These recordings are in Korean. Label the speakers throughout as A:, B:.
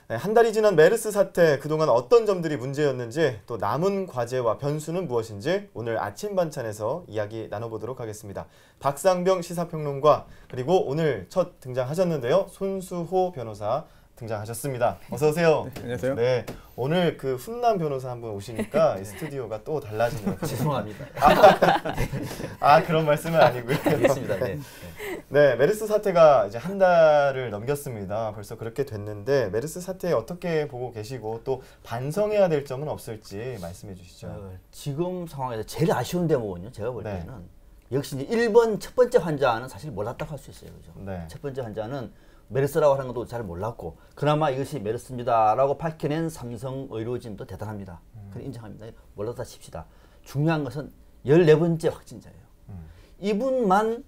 A: 네, 한 달이 지난 메르스 사태, 그동안 어떤 점들이 문제였는지 또 남은 과제와 변수는 무엇인지 오늘 아침 반찬에서 이야기 나눠보도록 하겠습니다. 박상병 시사평론가 그리고 오늘 첫 등장하셨는데요. 손수호 변호사 등장하셨습니다. 어서 오세요.
B: 네, 안녕하세요.
A: 네, 오늘 그 훈남 변호사 한 분 오시니까 스튜디오가 또 달라지네요.
C: 죄송합니다.
A: 그런 말씀은 아니고요.
C: 알겠습니다. 네.
A: 네, 메르스 사태가 이제 한 달을 넘겼습니다. 벌써 그렇게 됐는데 메르스 사태 어떻게 보고 계시고 또 반성해야 될 점은 없을지 말씀해 주시죠.
C: 지금 상황에서 제일 아쉬운 대목은요. 제가 볼
A: 네.
C: 때는 역시 이제 1번 첫 번째 환자는 사실 몰랐다고 할 수 있어요. 그죠?
A: 네.
C: 첫 번째 환자는 메르스라고 하는 것도 잘 몰랐고 그나마 이것이 메르스입니다라고 밝혀낸 삼성 의료진도 대단합니다. 그건 인정합니다. 몰랐다 칩시다. 중요한 것은 14번째 확진자예요. 이분만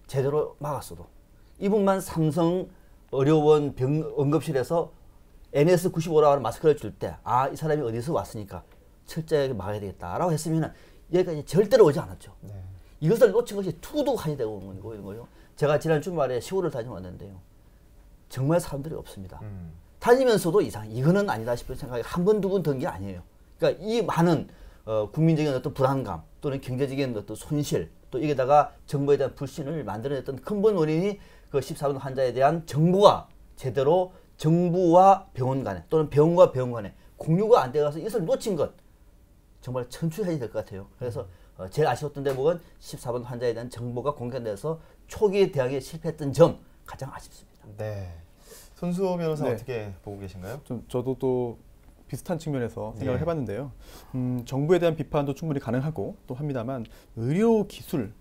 C: 제대로 막았어도 이분만 삼성 의료원 응급실에서 NS95라고 하는 마스크를 줄 때 이 사람이 어디서 왔으니까 철저하게 막아야 되겠다라고 했으면 여기까지 절대로 오지 않았죠.
A: 네.
C: 이것을 놓친 것이 투두하게 되고 있는 거예요. 제가 지난 주말에 시골을 다녀왔는데요. 정말 사람들이 없습니다. 다니면서도 이거는 아니다 싶은 생각이 한 번, 두 번 든 게 아니에요. 그러니까 이 많은 국민적인 어떤 불안감 또는 경제적인 어떤 손실 또 여기다가 정부에 대한 불신을 만들어냈던 근본 원인이 그 14번 환자에 대한 정보가 제대로 정부와 병원 간에 또는 병원과 병원 간에 공유가 안 돼가서 이것을 놓친 것 정말 천추해야 될 것 같아요. 그래서 제일 아쉬웠던 대목은 14번 환자에 대한 정보가 공개돼서 초기 대응에 실패했던 점 가장 아쉽습니다.
A: 네. 손수호 변호사
B: 네.
A: 어떻게 보고 계신가요?
B: 저도 또 비슷한 측면에서 생각을
A: 예.
B: 해봤는데요. 정부에 대한 비판도 충분히 가능하고 또 합니다만 의료 기술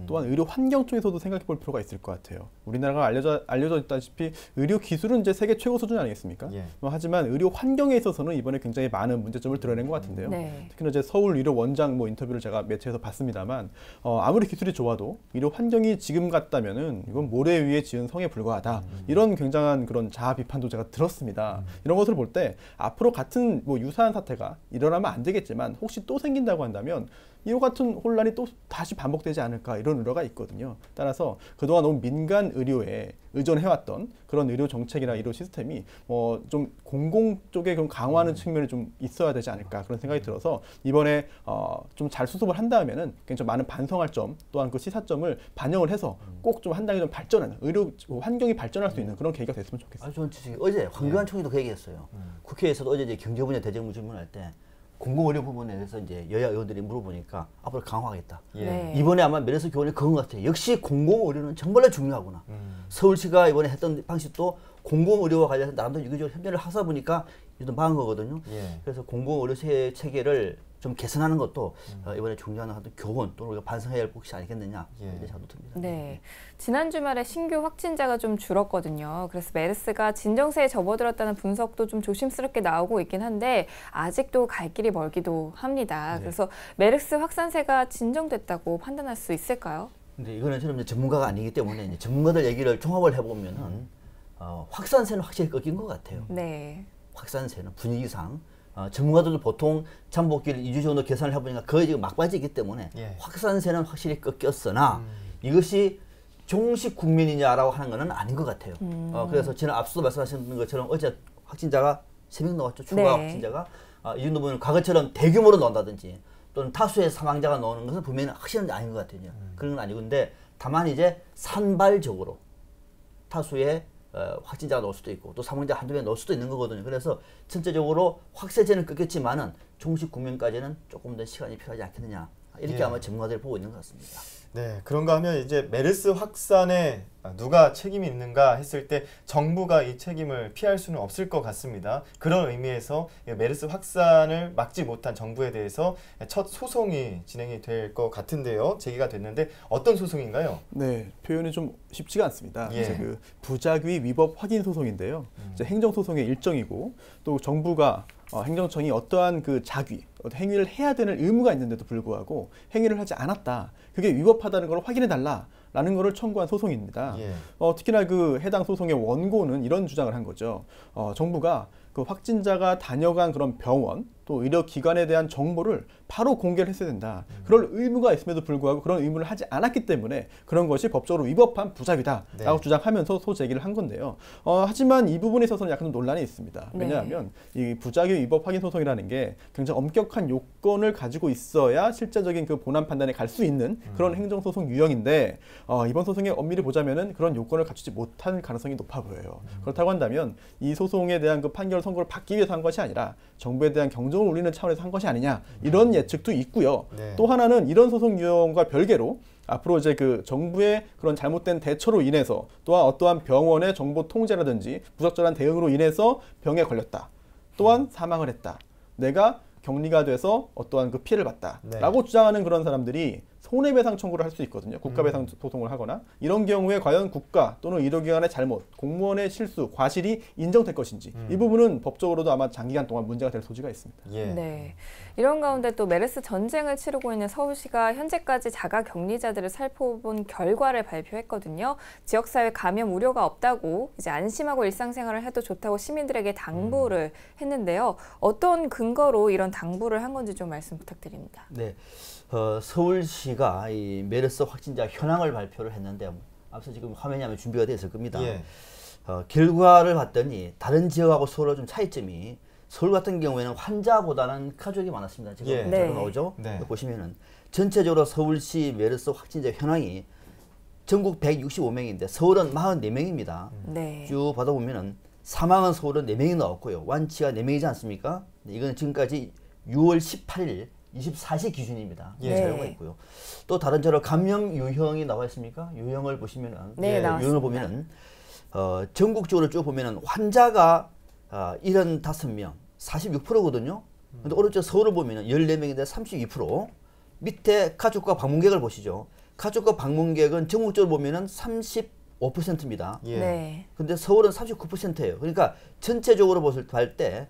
B: 또한 의료 환경 쪽에서도 생각해 볼 필요가 있을 것 같아요. 우리나라가 알려져 있다시피 의료 기술은 이제 세계 최고 수준 아니겠습니까?
A: 예.
B: 하지만 의료 환경에 있어서는 이번에 굉장히 많은 문제점을 드러낸 것 같은데요.
D: 네.
B: 특히나 이제 서울 의료 원장 인터뷰를 제가 매체에서 봤습니다만 아무리 기술이 좋아도 의료 환경이 지금 같다면은 이건 모래 위에 지은 성에 불과하다. 이런 굉장한 그런 자아 비판도 제가 들었습니다. 이런 것을 볼 때 앞으로 같은 유사한 사태가 일어나면 안 되겠지만 혹시 또 생긴다고 한다면 이와 같은 혼란이 또 다시 반복되지 않을까 이런 우려가 있거든요. 따라서 그동안 너무 민간 의료에 의존해왔던 그런 의료 정책이나 의료 시스템이 좀 공공 쪽에 좀 강화하는 측면이 좀 있어야 되지 않을까 그런 생각이 들어서 이번에 좀 잘 수습을 한다면은 굉장히 많은 반성할 점 또한 그 시사점을 반영을 해서 꼭 좀 한 단계 좀 발전하는 의료 환경이 발전할 수 있는 그런 계기가 됐으면 좋겠습니다.
C: 좋은 지적이 어제 황교안 총리도 그 얘기했어요. 국회에서도 어제 이제 경제분야 대정부 질문할 때 공공의료 부분에 대해서 이제 여야 의원들이 물어보니까 앞으로 강화하겠다.
A: 예.
D: 네.
C: 이번에 아마 메르스 교훈이 그런 것 같아요. 역시 공공의료는 정말로 중요하구나. 서울시가 이번에 했던 방식도 공공의료와 관련해서 나름대로 유기적으로 협력을 하다 보니까 이것도 막은 거거든요.
A: 예.
C: 그래서 공공의료 체계를 좀 개선하는 것도 이번에 중요한 어떤 교훈 또는 우리가 반성해야 할 것이 아니겠느냐 이런 생각도 듭니다.
D: 네, 지난 주말에 신규 확진자가 좀 줄었거든요. 그래서 메르스가 진정세에 접어들었다는 분석도 좀 조심스럽게 나오고 있긴 한데 아직도 갈 길이 멀기도 합니다.
A: 네.
D: 그래서 메르스 확산세가 진정됐다고 판단할 수 있을까요?
C: 근데 이거는 저는 이제 전문가가 아니기 때문에 이제 전문가들 얘기를 종합을 해보면은 확산세는 확실히 꺾인 것 같아요.
D: 네.
C: 확산세는 분위기상 전문가들도 보통 잠복기를 2주 정도 계산을 해보니까 거의 지금 막바지이기 때문에
A: 예.
C: 확산세는 확실히 꺾였으나 이것이 종식 국면이냐라고 하는 것은 아닌 것 같아요. 그래서 지난 앞서도 말씀하신 것처럼 어제 확진자가 3명 나왔죠. 추가
D: 네.
C: 확진자가 이 정도 보면 과거처럼 대규모로 나온다든지 또는 다수의 사망자가 나오는 것은 분명히 확실한 아닌 것 같아요. 그런 건 아니고 근데 다만 이제 산발적으로 다수의 확진자가 나올 수도 있고 또 사망자 한두 명 나올 수도 있는 거거든요. 그래서 전체적으로 확산세는 꺾였지만은 종식 국면까지는 조금 더 시간이 필요하지 않겠느냐 이렇게
A: 예.
C: 아마 전문가들이 보고 있는 것 같습니다.
A: 네, 그런가 하면 이제 메르스 확산에 누가 책임이 있는가 했을 때 정부가 이 책임을 피할 수는 없을 것 같습니다. 그런 의미에서 메르스 확산을 막지 못한 정부에 대해서 첫 소송이 진행이 될 것 같은데요. 제기가 됐는데 어떤 소송인가요?
B: 네, 표현이 좀 쉽지가 않습니다.
A: 예.
B: 이제 그 부작위 위법 확인 소송인데요. 이제 행정소송의 일정이고 또 정부가 행정청이 어떠한 그 행위를 해야 되는 의무가 있는데도 불구하고 행위를 하지 않았다. 그게 위법하다는 걸 확인해 달라라는 것을 청구한 소송입니다.
A: 예.
B: 특히나 그 해당 소송의 원고는 이런 주장을 한 거죠. 정부가 그 확진자가 다녀간 그런 병원 또 의료기관에 대한 정보를 바로 공개를 했어야 된다. 그럴 의무가 있음에도 불구하고 그런 의무를 하지 않았기 때문에 그런 것이 법적으로 위법한 부작위다라고
A: 네.
B: 주장하면서 소제기를 한 건데요. 하지만 이 부분에 있어서는 약간 좀 논란이 있습니다.
D: 네.
B: 왜냐하면 이 부작위 위법 확인 소송이라는 게 굉장히 엄격한 요건을 가지고 있어야 실제적인 그 본안 판단에 갈 수 있는 그런 행정소송 유형인데 이번 소송에 엄밀히 보자면은 그런 요건을 갖추지 못한 가능성이 높아 보여요. 그렇다고 한다면 이 소송에 대한 그 판결 선고를 받기 위해서 한 것이 아니라 정부에 대한 경종을 울리는 차원에서 한 것이 아니냐 이런 예측도 있고요.
A: 네.
B: 또 하나는 이런 소송 유형과 별개로 앞으로 이제 그 정부의 그런 잘못된 대처로 인해서 또한 어떠한 병원의 정보 통제라든지 부적절한 대응으로 인해서 병에 걸렸다. 또한 사망을 했다. 내가 격리가 돼서 어떠한 그 피해를 봤다라고 주장하는 그런 사람들이 손해배상 청구를 할 수 있거든요. 국가배상 소송을 하거나 이런 경우에 과연 국가 또는 의료기관의 잘못, 공무원의 실수, 과실이 인정될 것인지 이 부분은 법적으로도 아마 장기간 동안 문제가 될 소지가 있습니다.
A: 예.
D: 네. 이런 가운데 또 메르스 전쟁을 치르고 있는 서울시가 현재까지 자가 격리자들을 살펴본 결과를 발표했거든요. 지역사회 감염 우려가 없다고 이제 안심하고 일상생활을 해도 좋다고 시민들에게 당부를 했는데요. 어떤 근거로 이런 당부를 한 건지 좀 말씀 부탁드립니다.
C: 네. 서울시가 이 메르스 확진자 현황을 발표를 했는데 앞서 지금 화면이 하면 준비가 되어 있을 겁니다.
A: 예.
C: 결과를 봤더니 다른 지역하고 서울의 좀 차이점이 서울 같은 경우에는 환자보다는 가족이 많았습니다. 지금
A: 예.
C: 네.
D: 네.
C: 나오죠?
A: 네.
C: 보시면은 전체적으로 서울시 메르스 확진자 현황이 전국 165명인데 서울은 44명입니다.
D: 네.
C: 쭉 받아보면은 사망은 서울은 4명이 나왔고요. 완치가 4명이지 않습니까? 이건 지금까지 6월 18일 24시 기준입니다.
A: 예.
C: 자료가 있고요. 또 다른 자료 감염 유형이 나와 있습니까? 유형을 보시면은
D: 네,
C: 예,
D: 나왔습니다.
C: 유형을 보면은 전국적으로 쭉 보면은 환자가 75명, 46%거든요. 근데 오른쪽 서울을 보면은 14명인데 32%. 밑에 가족과 방문객을 보시죠. 가족과 방문객은 전국적으로 보면은 35%입니다.
A: 예.
D: 네.
C: 근데 서울은 39%예요. 그러니까 전체적으로 봤을 때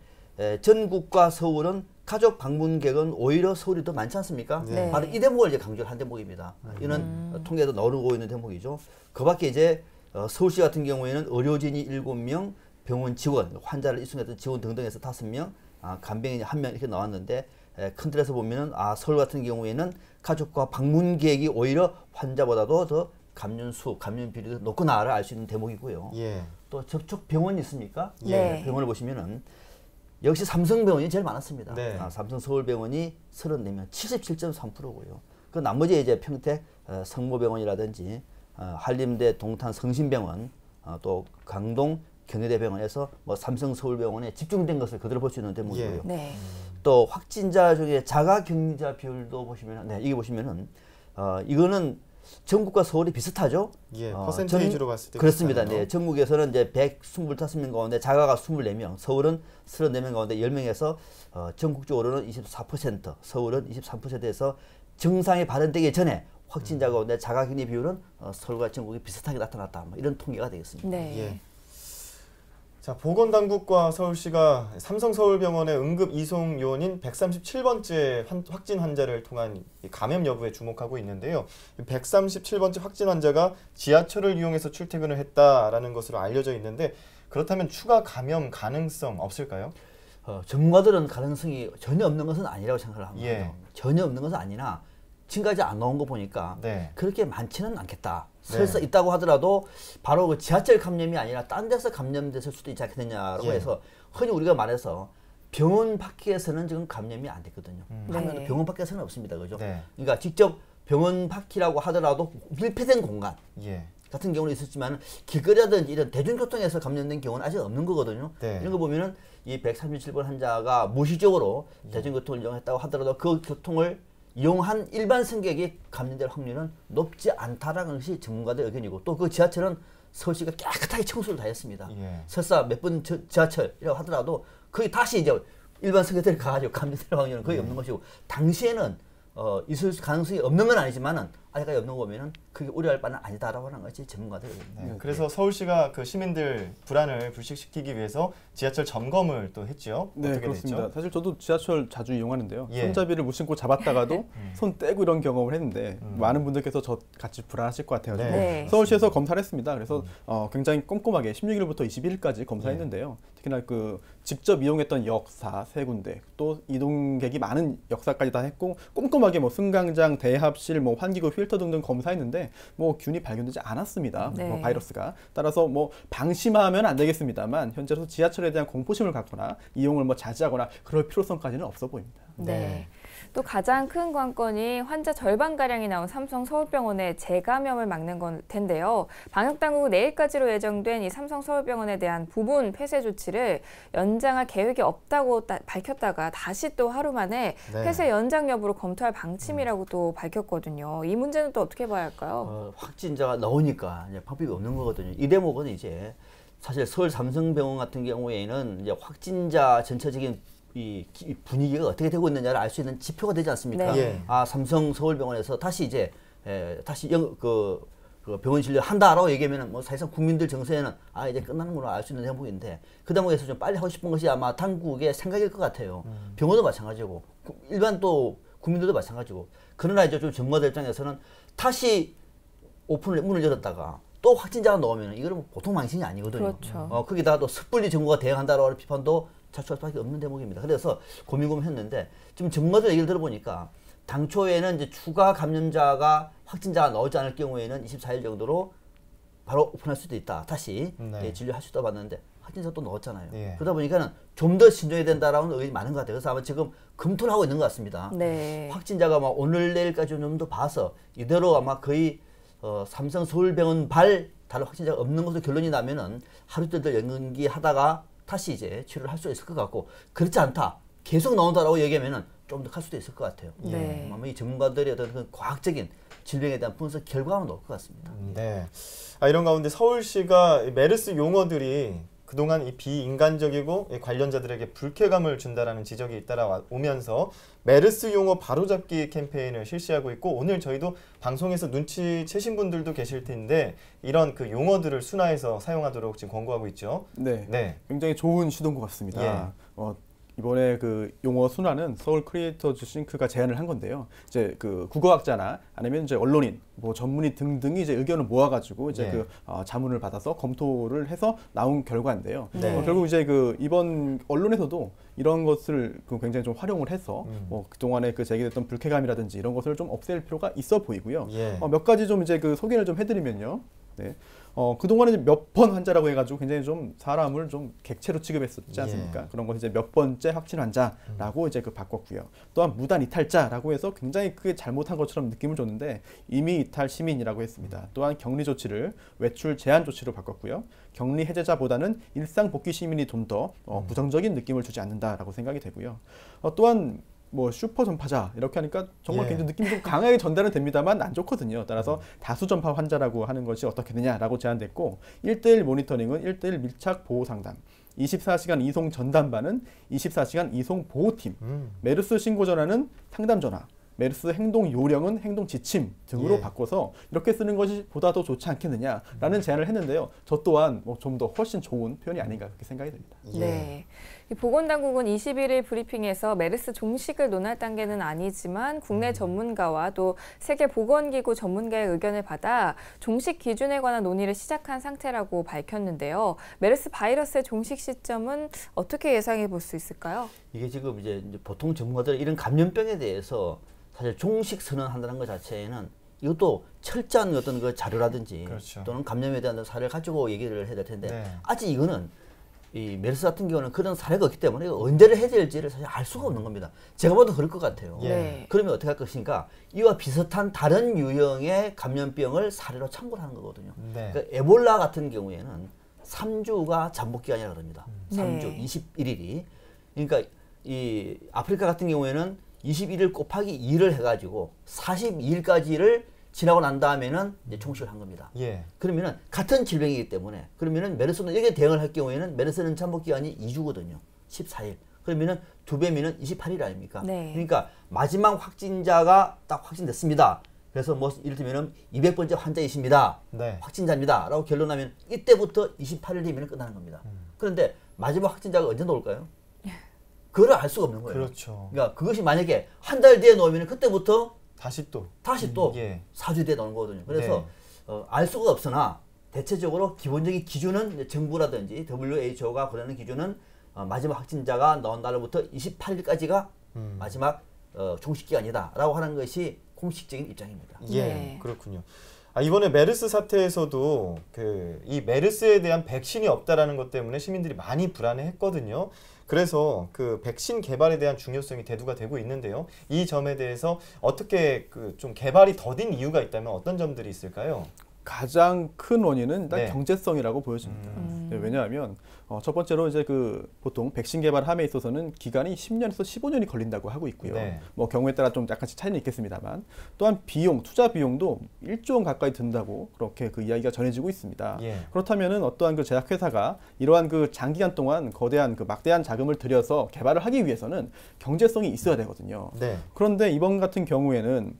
C: 전국과 서울은 가족 방문객은 오히려 서울이 더 많지 않습니까?
D: 네.
C: 바로 이 대목을 이제 강조를 한 대목입니다. 이는 통계에도 나오고 있는 대목이죠. 그 밖에 이제 서울시 같은 경우에는 의료진이 7명, 병원 직원, 환자를 입송했던 직원 등등해서 5명, 간병인이 1명 이렇게 나왔는데 큰 틀에서 보면은 서울 같은 경우에는 가족과 방문객이 오히려 환자보다도 더 감염 수, 감염 비율이 높구나를 알 수 있는 대목이고요.
A: 예.
C: 또 접촉 병원이 있습니까?
D: 네.
C: 병원을 보시면은 역시 삼성병원이 제일 많았습니다.
A: 네.
C: 삼성서울병원이 34명, 77.3%고요. 그 나머지 이제 평택 성모병원이라든지 한림대 동탄 성심병원, 또 강동 경희대병원에서 뭐 삼성서울병원에 집중된 것을 그대로 볼 수 있는 대목이고요.
A: 예.
D: 네.
C: 또 확진자 중에 자가격리자 비율도 보시면, 네, 이게 보시면은 이거는 전국과 서울이 비슷하죠.
A: 예. 퍼센테이지로 봤을 때
C: 그렇습니다.
A: 비슷하네요.
C: 네, 전국에서는 이제 125명 가운데 자가가 24명, 서울은 34명 가운데 10명에서 전국적으로는 24%, 서울은 23%에서 정상이 발현되기 전에 확진자 가운데 자가격리 비율은 서울과 전국이 비슷하게 나타났다. 뭐 이런 통계가 되겠습니다.
D: 네.
A: 예. 자, 보건당국과 서울시가 삼성서울병원의 응급 이송 요원인 137번째 확진 환자를 통한 감염 여부에 주목하고 있는데요. 137번째 확진 환자가 지하철을 이용해서 출퇴근을 했다라는 것으로 알려져 있는데 그렇다면 추가 감염 가능성 없을까요?
C: 전문가들은 가능성이 전혀 없는 것은 아니라고 생각을 합니다.
A: 예.
C: 전혀 없는 것은 아니나 지금까지 안 나온 거 보니까
A: 네.
C: 그렇게 많지는 않겠다.
A: 네.
C: 설사 있다고 하더라도 바로 그 지하철 감염이 아니라 딴 데서 감염됐을 수도 있지 않겠느냐라고
A: 예.
C: 해서 흔히 우리가 말해서 병원 밖에서는 지금 감염이 안 됐거든요.
D: 네.
C: 병원 밖에서는 없습니다. 그죠?
A: 네.
C: 그러니까 직접 병원 밖이라고 하더라도 밀폐된 공간
A: 예.
C: 같은 경우는 있었지만 길거리라든지 이런 대중교통에서 감염된 경우는 아직 없는 거거든요.
A: 네.
C: 이런 거 보면은 이 137번 환자가 무의식적으로 대중교통을 이용했다고 하더라도 그 교통을 이용한 일반 승객이 감염될 확률은 높지 않다라는 것이 전문가들 의견이고 또 그 지하철은 서울시가 깨끗하게 청소를 다 했습니다.
A: 예.
C: 설사 몇 번 지하철이라고 하더라도 거의 다시 이제 일반 승객들이 가가지고 감염될 확률은 거의 없는 것이고 당시에는 있을 가능성이 없는 건 아니지만은 아직까지 없는 거 보면은 그게 우려할 바는 아니다라고 하는 것이 전문가들이.
A: 네, 그래서 서울시가 그 시민들 불안을 불식시키기 위해서 지하철 점검을 또 했죠.
B: 네,
A: 어떻게
B: 그렇습니다.
A: 됐죠?
B: 사실 저도 지하철 자주 이용하는데요.
A: 예.
B: 손잡이를 못 신고 잡았다가도 손 떼고 이런 경험을 했는데 많은 분들께서 저 같이 불안하실 것 같아요.
A: 네.
D: 네.
B: 서울시에서 검사를 했습니다. 그래서 굉장히 꼼꼼하게 16일부터 21일까지 검사했는데요. 특히나 그 직접 이용했던 역사 세 군데, 또 이동객이 많은 역사까지 다 했고 꼼꼼하게 뭐 승강장, 대합실, 뭐 환기구, 필터 등등 검사했는데 뭐 균이 발견되지 않았습니다.
D: 네.
B: 뭐 바이러스가. 따라서 뭐 방심하면 안 되겠습니다만 현재로서 지하철에 대한 공포심을 갖거나 이용을 뭐 자제하거나 그럴 필요성까지는 없어 보입니다.
D: 네. 또 가장 큰 관건이 환자 절반가량이 나온 삼성 서울병원의 재감염을 막는 건 텐데요. 방역당국은 내일까지로 예정된 이 삼성 서울병원에 대한 부분 폐쇄 조치를 연장할 계획이 없다고 밝혔다가 다시 또 하루 만에
A: 네.
D: 폐쇄 연장 여부를 검토할 방침이라고 또 밝혔거든요. 이 문제는 또 어떻게 봐야 할까요?
C: 확진자가 나오니까 이제 방법이 없는 거거든요. 이 대목은 이제 사실 서울 삼성병원 같은 경우에는 이제 확진자 전체적인 이 분위기가 어떻게 되고 있느냐를 알 수 있는 지표가 되지 않습니까?
D: 네.
A: 예.
C: 아, 삼성 서울병원에서 다시 이제 다시 그 병원 진료한다라고 얘기하면은 뭐 사실상 국민들 정서에는 아 이제 끝나는구나 알 수 있는 대목인데 그 대목에서 좀 빨리 하고 싶은 것이 아마 당국의 생각일 것 같아요. 병원도 마찬가지고 일반 또 국민들도 마찬가지고 그러나 이제 좀 전문가들 입장에서는 다시 오픈을 문을 열었다가 또 확진자가 나오면 이거는 뭐 보통 망신이 아니거든요.
D: 그렇죠.
C: 거기다가 또 섣불리 정부가 대응한다라고 하는 비판도 자초할 수밖에 없는 대목입니다. 그래서 고민했는데 지금 전문가들 얘기를 들어보니까 당초에는 이제 추가 감염자가 확진자가 나오지 않을 경우에는 24일 정도로 바로 오픈할 수도 있다. 다시
A: 네.
C: 진료할 수 있다 봤는데 확진자 또 나왔잖아요.
A: 예.
C: 그러다 보니까는 좀 더 신중해야 된다라는 의견이 많은 것 같아요. 그래서 아마 지금 검토를 하고 있는 것 같습니다.
D: 네.
C: 확진자가 막 오늘 내일까지 좀 더 봐서 이대로 아마 거의 삼성 서울병원 다른 확진자가 없는 것으로 결론이 나면은 하루 이틀 연기하다가 다시 이제 치료를 할 수 있을 것 같고 그렇지 않다. 계속 나온다라고 얘기하면은 좀 더 갈 수도 있을 것 같아요.
D: 네.
C: 아마 이 전문가들의 어떤 그 과학적인 질병에 대한 분석 결과가 나올 것 같습니다.
A: 네. 이런 가운데 서울시가 메르스 용어들이 그동안 이 비인간적이고 관련자들에게 불쾌감을 준다라는 지적이 따라오면서 메르스 용어 바로잡기 캠페인을 실시하고 있고 오늘 저희도 방송에서 눈치채신 분들도 계실 텐데 이런 그 용어들을 순화해서 사용하도록 지금 권고하고 있죠.
B: 네.
A: 네.
B: 굉장히 좋은 시도인 것 같습니다.
A: 예.
B: 이번에 그 용어 순화는 서울 크리에이터즈 싱크가 제안을 한 건데요. 이제 그 국어학자나 아니면 이제 언론인, 뭐 전문의 등등이 이제 의견을 모아가지고 이제
A: 네.
B: 그 자문을 받아서 검토를 해서 나온 결과인데요.
A: 네.
B: 결국 이제 그 이번 언론에서도 이런 것을 그 굉장히 좀 활용을 해서 뭐 그동안에 그 제기됐던 불쾌감이라든지 이런 것을 좀 없앨 필요가 있어 보이고요.
A: 예.
B: 몇 가지 좀 이제 그 소개를 좀 해드리면요. 네. 그동안에 몇 번 환자라고 해가지고 굉장히 좀 사람을 좀 객체로 취급했었지 않습니까?
A: 예.
B: 그런 것 이제 몇 번째 확진 환자라고 이제 그 바꿨고요. 또한 무단 이탈자라고 해서 굉장히 크게 잘못한 것처럼 느낌을 줬는데 임의 이탈 시민이라고 했습니다. 또한 격리 조치를 외출 제한 조치로 바꿨고요. 격리 해제자보다는 일상 복귀 시민이 좀 더 부정적인 느낌을 주지 않는다라고 생각이 되고요. 또한 뭐 슈퍼 전파자 이렇게 하니까 정말
A: 예.
B: 굉장히 느낌이 좀 강하게 전달은 됩니다만 안 좋거든요. 따라서 다수 전파 환자라고 하는 것이 어떻게 되냐라고 제안됐고 1대1 모니터링은 1대1 밀착 보호 상담 24시간 이송 전담반은 24시간 이송 보호팀 메르스 신고 전화는 상담 전화 메르스 행동 요령은 행동 지침 등으로
A: 예.
B: 바꿔서 이렇게 쓰는 것이 보다 더 좋지 않겠느냐라는 제안을 했는데요. 저 또한 뭐 좀 더 훨씬 좋은 표현이 아닌가 그렇게 생각이 됩니다.
D: 네. 이 보건당국은 21일 브리핑에서 메르스 종식을 논할 단계는 아니지만 국내 전문가와 또 세계보건기구 전문가의 의견을 받아 종식 기준에 관한 논의를 시작한 상태라고 밝혔는데요. 메르스 바이러스의 종식 시점은 어떻게 예상해 볼 수 있을까요?
C: 이게 지금 이제 보통 전문가들 이런 감염병에 대해서 사실 종식 선언한다는 것 자체는 이것도 철저한 어떤 그 자료라든지
A: 그렇죠.
C: 또는 감염에 대한 사례를 가지고 얘기를 해야 될 텐데
A: 네.
C: 아직 이거는 이 메르스 같은 경우는 그런 사례가 없기 때문에 언제를 해야 될지를 사실 알 수가 없는 겁니다. 제가 봐도 그럴 것 같아요.
A: 예.
D: 네.
C: 그러면 어떻게 할 것인가? 이와 비슷한 다른 유형의 감염병을 사례로 참고를 하는 거거든요.
A: 네.
C: 그러니까 에볼라 같은 경우에는 3주가 잠복 기간이라고 합니다. 3주,
D: 네.
C: 21일이. 그러니까 이 아프리카 같은 경우에는 21일 곱하기 2를 해가지고 42일까지를 지나고 난 다음에는 이제 종식을 한 겁니다.
A: 예.
C: 그러면은 같은 질병이기 때문에 그러면은 메르스는 여기에 대응을 할 경우에는 메르스는 잠복 기간이 2주거든요. 14일. 그러면은 2배면은 28일 아닙니까?
D: 네.
C: 그러니까 마지막 확진자가 딱 확진됐습니다. 그래서 뭐 이를테면 200번째 환자이십니다.
A: 네.
C: 확진자입니다. 라고 결론나면 이때부터 28일 뒤면 끝나는 겁니다. 그런데 마지막 확진자가 언제 나올까요? 그걸 알 수가 없는 거예요.
A: 그렇죠.
C: 그러니까 그것이 만약에 한 달 뒤에 나오면 그때부터
A: 다시 또
C: 4주 뒤에 나오는 거거든요. 그래서 알 수가 없으나 대체적으로 기본적인 기준은 정부라든지 WHO가 그러는 기준은 마지막 확진자가 나온 날로부터 28일까지가 마지막 종식 기간이다라고 하는 것이 공식적인 입장입니다.
A: 예,
D: 네.
A: 그렇군요. 이번에 메르스 사태에서도 이 메르스에 대한 백신이 없다라는 것 때문에 시민들이 많이 불안해했거든요. 그래서 그 백신 개발에 대한 중요성이 대두가 되고 있는데요. 이 점에 대해서 어떻게 좀 개발이 더딘 이유가 있다면 어떤 점들이 있을까요?
B: 가장 큰 원인은 일단
A: 네.
B: 경제성이라고 보여집니다. 네, 왜냐하면 첫 번째로 이제 보통 백신 개발함에 있어서는 기간이 10년에서 15년이 걸린다고 하고 있고요.
A: 네.
B: 뭐 경우에 따라 좀 약간씩 차이는 있겠습니다만 또한 투자 비용도 1조 원 가까이 든다고 그렇게 그 이야기가 전해지고 있습니다.
A: 예.
B: 그렇다면은 어떠한 그 제약회사가 이러한 그 장기간 동안 거대한 그 막대한 자금을 들여서 개발을 하기 위해서는 경제성이 있어야 되거든요.
A: 네.
B: 그런데 이번 같은 경우에는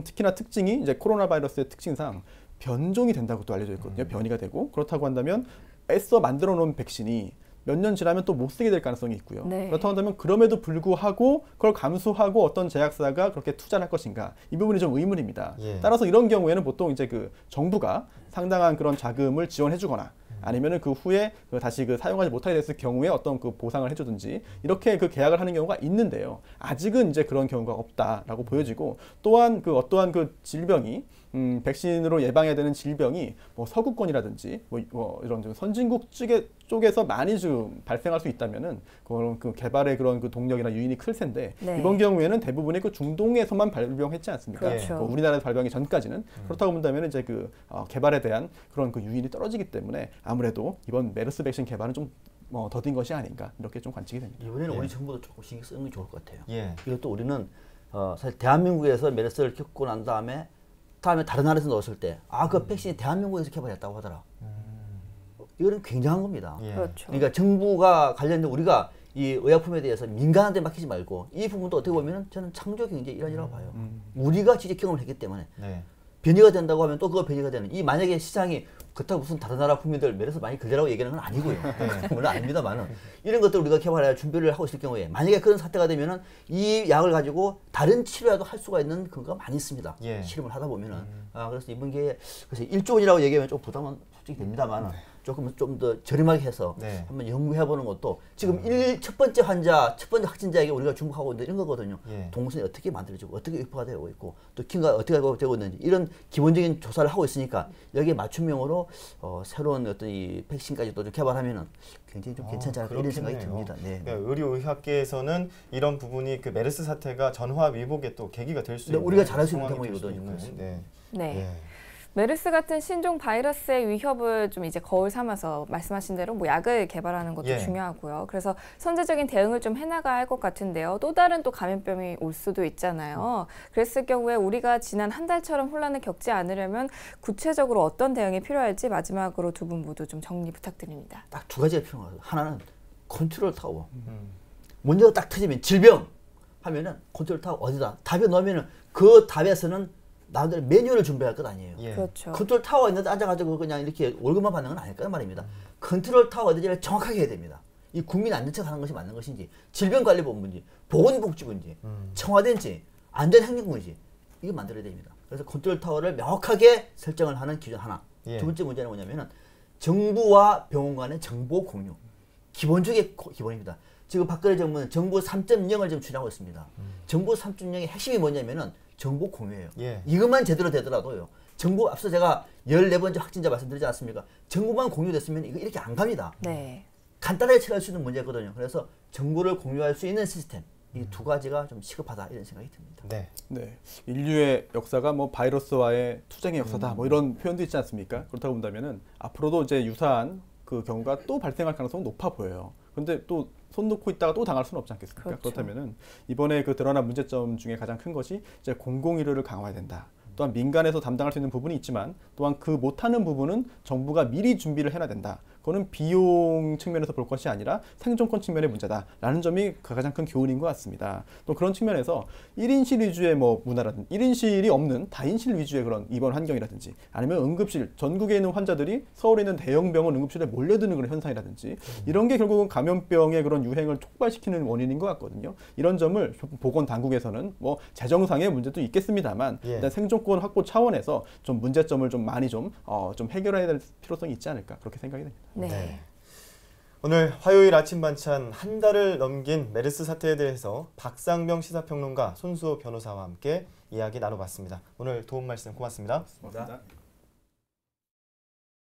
B: 특히나 특징이 이제 코로나 바이러스의 특징상 변종이 된다고 또 알려져 있거든요. 변이가 되고 그렇다고 한다면 애써 만들어 놓은 백신이 몇 년 지나면 또 못 쓰게 될 가능성이 있고요.
D: 네.
B: 그렇다고 한다면 그럼에도 불구하고 그걸 감수하고 어떤 제약사가 그렇게 투자를 할 것인가 이 부분이 좀 의문입니다.
A: 예.
B: 따라서 이런 경우에는 보통 이제 그 정부가 상당한 그런 자금을 지원해주거나 아니면은 그 후에 다시 사용하지 못하게 됐을 경우에 어떤 그 보상을 해주든지 이렇게 그 계약을 하는 경우가 있는데요. 아직은 이제 그런 경우가 없다라고 보여지고 또한 어떠한 그 질병이 백신으로 예방해야 되는 질병이 뭐 서구권이라든지 뭐 이런 좀 선진국 쪽에서 많이 좀 발생할 수 있다면은 그런 그 개발의 그런 그 동력이나 유인이 클 텐데
D: 네.
B: 이번 경우에는 대부분의 그 중동에서만 발병했지 않습니까?
D: 그렇죠.
B: 우리나라에서 발병이 전까지는 그렇다고 본다면 이제 개발에 대한 그런 그 유인이 떨어지기 때문에 아무래도 이번 메르스 백신 개발은 좀 더딘 것이 아닌가 이렇게 좀 관측이 됩니다.
C: 이번에는 우리 정부도 조금 신경 쓰는 게 좋을 것 같아요.
A: 예.
C: 이것도 우리는 사실 대한민국에서 메르스를 겪고 난 다음에 다른 나라에서 넣었을 때 그 백신이 대한민국에서 개발했다고 하더라. 이거는 굉장한 겁니다.
A: 예.
D: 그렇죠.
C: 그러니까 정부가 관련된 우리가 이 의약품에 대해서 민간한테 맡기지 말고 이 부분도 어떻게 보면 저는 창조 경제 일환이라고 봐요. 우리가 직접 경험을 했기 때문에
A: 네.
C: 변이가 된다고 하면 또 그거 변이가 되는 이 만약에 시장이 그렇다고 무슨 다른 나라 국민들 메르스 많이 걸리라고 얘기하는 건 아니고요. 물론 아닙니다만은 이런 것들 우리가 개발해 준비를 하고 있을 경우에 만약에 그런 사태가 되면은 이 약을 가지고 다른 치료라도 할 수가 있는 근거가 많이 있습니다.
A: 예.
C: 실험을 하다 보면은 그래서 이번 기회에 그래서 1조 원이라고 얘기하면 좀 부담은 솔직히 됩니다만은 조금 좀 더 저렴하게 해서
A: 네.
C: 한번 연구해보는 것도 지금 첫 번째 확진자에게 우리가 주목하고 있는 이런 거거든요.
A: 예.
C: 동선이 어떻게 만들어지고 어떻게 유포가 되고 있고 또 킹가 어떻게 되고 있는지 이런 기본적인 조사를 하고 있으니까 여기에 맞춤형으로 새로운 어떤 이 백신까지도 좀 개발하면은 굉장히 좀 괜찮지 않을까 이런 생각이
A: 그렇겠네요.
C: 듭니다. 네.
A: 그러니까 의료의학계에서는 이런 부분이 그 메르스 사태가 전화 위복의 또 계기가 될 수
C: 네,
A: 있는
C: 우리가 잘할 수 있는
A: 상황이 될수
C: 대목이거든요.
A: 있는, 네.
D: 네.
A: 예.
D: 메르스 같은 신종 바이러스의 위협을 좀 이제 거울 삼아서 말씀하신 대로 뭐 약을 개발하는 것도
A: 예.
D: 중요하고요. 그래서 선제적인 대응을 좀 해나가야 할 것 같은데요. 또 다른 또 감염병이 올 수도 있잖아요. 그랬을 경우에 우리가 지난 한 달처럼 혼란을 겪지 않으려면 구체적으로 어떤 대응이 필요할지 마지막으로 두 분 모두 좀 정리 부탁드립니다.
C: 딱 두 가지가 필요해요. 하나는 컨트롤 타워. 문제가 딱 터지면 질병 하면은 컨트롤 타워 어디다? 답에 넣으면은 그 답에서는 나름대로 매뉴얼을 준비할 것 아니에요.
A: 예.
D: 그렇죠.
C: 컨트롤 타워 있는데 앉아가지고 그냥 이렇게 월급만 받는 건 아닐 거란 말입니다. 컨트롤 타워 어디지를 정확하게 해야 됩니다. 이 국민 안전처가 하는 것이 맞는 것인지, 질병관리본부인지, 보건복지부인지, 청와대인지, 안전행정부인지 이거 만들어야 됩니다. 그래서 컨트롤 타워를 명확하게 설정을 하는 기준 하나.
A: 예.
C: 두 번째 문제는 뭐냐면은 정부와 병원 간의 정보 공유. 기본적인 기본입니다. 지금 박근혜 정부는 정부 3.0을 지금 추진하고 있습니다. 정부 3.0의 핵심이 뭐냐면은 정보 공유예요.
A: 예.
C: 이것만 제대로 되더라도요. 정부 앞서 제가 14번째 확진자 말씀드리지 않았습니까? 정보만 공유됐으면 이거 이렇게 안 갑니다.
D: 네.
C: 간단하게 처리할 수 있는 문제거든요. 그래서 정보를 공유할 수 있는 시스템. 이 두 가지가 좀 시급하다 이런 생각이 듭니다.
A: 네.
B: 네, 인류의 역사가 뭐 바이러스와의 투쟁의 역사다 뭐 이런 표현도 있지 않습니까? 그렇다고 본다면은 앞으로도 이제 유사한 그 경우가 또 발생할 가능성은 높아 보여요. 근데 또 손 놓고 있다가 또 당할 수는 없지 않겠습니까?
D: 그렇죠.
B: 그렇다면은 이번에 그 드러난 문제점 중에 가장 큰 것이 이제 공공의료를 강화해야 된다. 또한 민간에서 담당할 수 있는 부분이 있지만 또한 그 못하는 부분은 정부가 미리 준비를 해놔야 된다. 그거는 비용 측면에서 볼 것이 아니라 생존권 측면의 문제다라는 점이 가장 큰 교훈인 것 같습니다. 또 그런 측면에서 1인실 위주의 뭐 문화라든지 1인실이 없는 다인실 위주의 그런 입원 환경이라든지 아니면 응급실, 전국에 있는 환자들이 서울에 있는 대형 병원 응급실에 몰려드는 그런 현상이라든지 이런 게 결국은 감염병의 그런 유행을 촉발시키는 원인인 것 같거든요. 이런 점을 보건 당국에서는 뭐 재정상의 문제도 있겠습니다만 일단 생존권 확보 차원에서 좀 문제점을 좀 많이 좀 해결해야 될 필요성이 있지 않을까 그렇게 생각이 됩니다.
D: 네.
A: 오늘 화요일 아침 반찬 한 달을 넘긴 메르스 사태에 대해서 박상병 시사평론가, 손수호 변호사와 함께 이야기 나눠봤습니다. 오늘 도움 말씀 고맙습니다.
B: 고맙습니다.